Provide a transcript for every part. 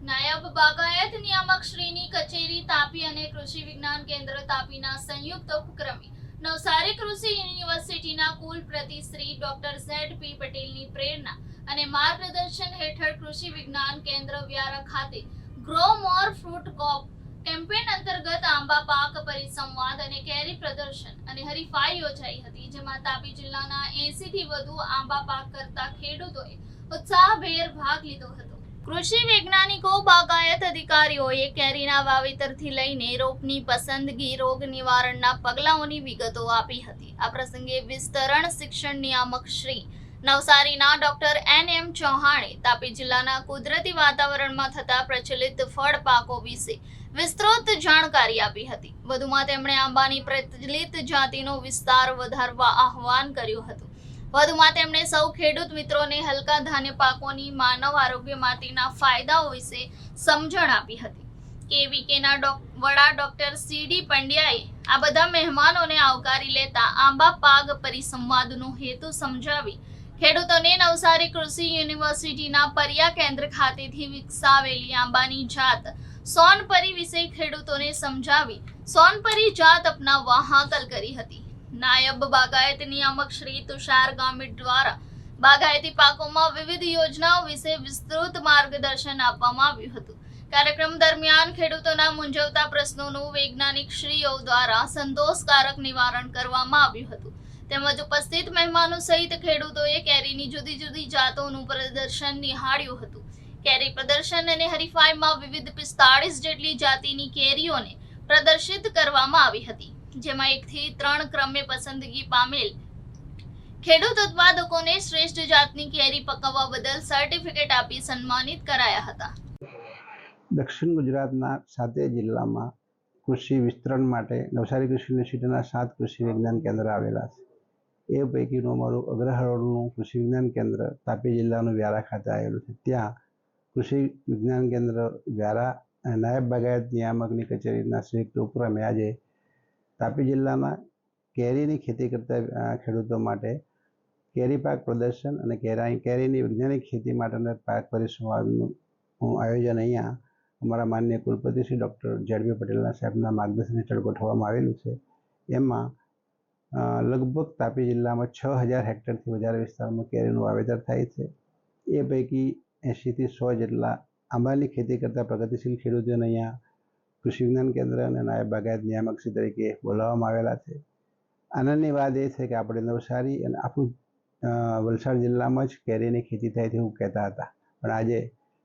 નાયબ બાગાયત નિયામક શ્રીની કચેરી તાપી અને કૃષિ વિજ્ઞાન કેન્દ્ર તાપીના સંયુક્ત ઉપક્રમે નવસારી કૃષિ યુનિવર્સિટીના કુલપતિ શ્રી ડોક્ટર ઝેડ.પી. પટેલની પ્રેરણા અને માર્ગદર્શન હેઠળ કૃષિ વિજ્ઞાન કેન્દ્ર વ્યારા ખાતે ગ્રો મોર ફ્રૂટ કેમ્પેન અંતર્ગત આંબા પાક પરિસંવાદ અને કેરી પ્રદર્શન અને હરીફાઈ યોજાઈ હતી, જેમાં તાપી જિલ્લાના 80 થી વધુ આંબા પાક કરતા ખેડૂતોએ ઉત્સાહભેર ભાગ લીધો હતો। કૃષિ વૈજ્ઞાનિકો, બાગાયત અધિકારીઓએ કેરીના વાવેતરથી લઈને રોપની પસંદગી, રોગ નિવારણના પગલાઓની વિગતો આપી હતી। આ પ્રસંગે વિસ્તરણ શિક્ષણ નિયામક શ્રી નવસારીના ડોક્ટર N.M. ચૌહાણે તાપી જિલ્લાના કુદરતી વાતાવરણમાં થતા પ્રચલિત ફળ પાકો વિશે વિસ્તૃત જાણકારી આપી હતી। વધુમાં તેમણે આંબાની પ્રચલિત જાતિનો વિસ્તાર વધારવા આહવાન કર્યું હતું। વધુમાં તેમણે સૌ ખેડૂત મિત્રોને હલકા ધાન્ય પાકોની માનવ આરોગ્ય માટેના ફાયદાઓ વિશે સમજણ આપી હતી। KVKના વડા ડોક્ટર C.D. પંડ્યાએ આ બધા મહેમાનોને આવકારી લેતા આંબા પાક પરિસંવાદનો હેતુ સમજાવી ખેડૂતોને નવસારી કૃષિ યુનિવર્સિટીના પરિયા કેન્દ્ર ખાતેથી વિકસાવેલી આંબાની જાત સોનપરી વિશે ખેડૂતોને સમજાવી સોનપરી જાત અપનાવવા હાકલ કરી હતી। નાયબ બાગાયત નિયામક શ્રી તુષાર ગામિત દ્વારા બાગાયતી પાકોમાં વિવિધ યોજનાઓ વિશે વિસ્તૃત માર્ગદર્શન આપવામાં આવ્યું હતું। કાર્યક્રમ દરમિયાન ખેડૂતોના મૂંઝવતા પ્રશ્નોનું વૈજ્ઞાનિક શ્રીઓ દ્વારા સંતોષકારક નિવારણ કરવામાં આવ્યું હતું। તેમજ ઉપસ્થિત મહેમાનો સહિત ખેડૂતોએ કેરીની જુદી જુદી જાતોનું પ્રદર્શન નિહાળ્યું હતું। કેરી પ્રદર્શન અને હરીફાઈમાં વિવિધ 45 જેટલી જાતિની કેરીઓને પ્રદર્શિત કરવામાં આવી હતી, જેમાં 1 થી 3 ક્રમે પસંદગી પામેલ ખેડૂત ઉત્પાદકોને શ્રેષ્ઠ જાતની કેરી પકવવા બદલ સર્ટિફિકેટ આપી સન્માનિત કરાયા હતા। દક્ષિણ ગુજરાતના 7 જિલ્લામાં કૃષિ વિસ્તરણ માટે નવસારી કૃષિ યુનિવર્સિટીના 7 કૃષિ વિજ્ઞાન કેન્દ્ર આવેલા છે। એ પૈકીનું અમારું અગ્રહરોળનું કૃષિ વિજ્ઞાન કેન્દ્ર તાપી જિલ્લાનું વ્યારા ખાતે આવેલું છે। ત્યાં કૃષિ વિજ્ઞાન કેન્દ્ર વ્યારા અને નાયબ બાગાયત નિયામકની કચેરીના સંયુક્ત ઉપક્રમે આજે તાપી જિલ્લાના કેરીની ખેતી કરતા ખેડૂતો માટે કેરી પાક પ્રદર્શન અને કેરીની વૈજ્ઞાનિક ખેતી માટેના પાક પરિસંવાદનું આયોજન અહીંયા અમારા માનનીય કુલપતિ શ્રી ડૉક્ટર ઝેડ.પી. પટેલના સાહેબના માર્ગદર્શન હેઠળ ગોઠવવામાં આવેલું છે। એમાં લગભગ તાપી જિલ્લામાં 6000 હેક્ટરથી વધારે વિસ્તારમાં કેરીનું વાવેતર થાય છે। એ પૈકી 80 થી 100 જેટલા આંબાની ખેતી કરતા પ્રગતિશીલ ખેડૂતોને અહીંયા કૃષિ વિજ્ઞાન કેન્દ્ર અને નાયબ બાગાયત નિયામકશ્રી તરીકે બોલાવવામાં આવેલા છે। આનંદની વાત એ છે કે આપણે નવસારી અને આખું વલસાડ જિલ્લામાં જ કેરીની ખેતી થાય તેવું કહેતા હતા, પણ આજે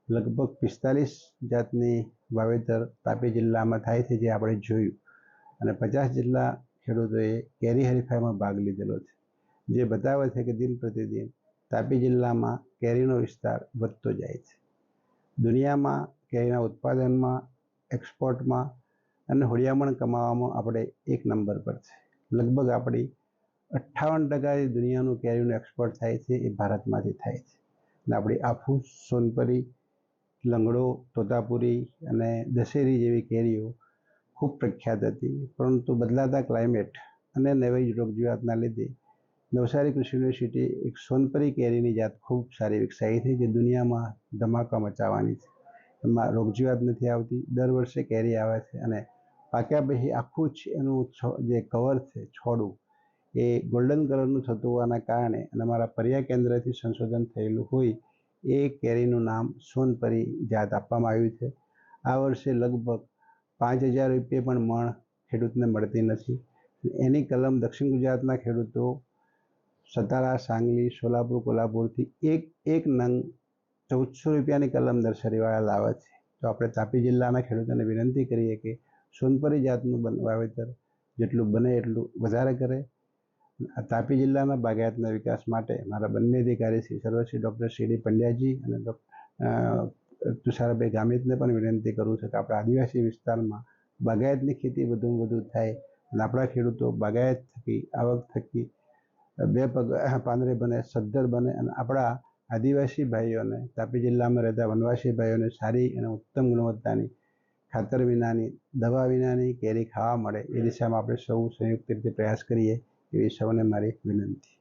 લગભગ 45 જાતની વાવેતર તાપી જિલ્લામાં થાય છે, જે આપણે જોયું, અને 50 જેટલા ખેડૂતોએ કેરી હરીફાઈમાં ભાગ લીધેલો છે, જે બતાવે છે કે દિન પ્રતિદિન તાપી જિલ્લામાં કેરીનો વિસ્તાર વધતો જાય છે। દુનિયામાં કેરીના ઉત્પાદનમાં, એક્સપોર્ટમાં અને હોડિયામણ કમાવામાં આપણે 1 નંબર પર છે। લગભગ આપણી 58% દુનિયાનું કેરીનું એક્સપોર્ટ થાય છે એ ભારતમાંથી થાય છે, અને આપણી આફૂસ, સોનપરી, લંગડો, તોતાપુરી અને દશેરી જેવી કેરીઓ ખૂબ પ્રખ્યાત હતી, પરંતુ બદલાતા ક્લાઇમેટ અને નવી રોગજીવાતના લીધે નવસારી કૃષિ યુનિવર્સિટી એક સોનપરી કેરીની જાત ખૂબ સારી વિકસાઈ છે, જે દુનિયામાં ધમાકા મચાવવાની છે। એમાં રોગજીવાત નથી આવતી, દર વર્ષે કેરી આવે છે, અને પાક્યા પછી આખું જ એનું જે કવર છે, છોડું, એ ગોલ્ડન કલરનું થતું હોવાના કારણે અને અમારા પરિયા કેન્દ્રથી સંશોધન થયેલું હોય એ કેરીનું નામ સોનપરી જાત આપવામાં આવ્યું છે। આ વર્ષે લગભગ 5000 રૂપિયા પણ મણ ખેડૂતને મળતી નથી। એની કલમ દક્ષિણ ગુજરાતના ખેડૂતો સતારા, સાંગલી, સોલાપુર, કોલ્હાપુરથી એક નંગ 1400 રૂપિયાની કલમ નર્સરીવાળા લાવે છે। તો આપણે તાપી જિલ્લાના ખેડૂતોને વિનંતી કરીએ કે સોનપરી જાતનું વાવેતર જેટલું બને એટલું વધારે કરે। તાપી જિલ્લાના બાગાયતના વિકાસ માટે મારા બંને અધિકારી શ્રી સર્વશ્રી ડૉક્ટર C.D. પંડ્યાજી અને તુષારભાઈ ગામિતને પણ વિનંતી કરું છું કે આપણા આદિવાસી વિસ્તારમાં બાગાયતની ખેતી વધુમાં વધુ થાય અને આપણા ખેડૂતો બાગાયત થકી, આવક થકી 2 પગ પાંદડે બને, સદ્ધર બને, અને આપણા આદિવાસી ભાઈઓને, તાપી જિલ્લામાં રહેતા વનવાસી ભાઈઓને સારી અને ઉત્તમ ગુણવત્તાની ખાતર વિનાની, દવા વિનાની કેરી ખાવા મળે એ દિશામાં આપણે સૌ સંયુક્ત રીતે પ્રયાસ કરીએ એવી સૌને મારી વિનંતી।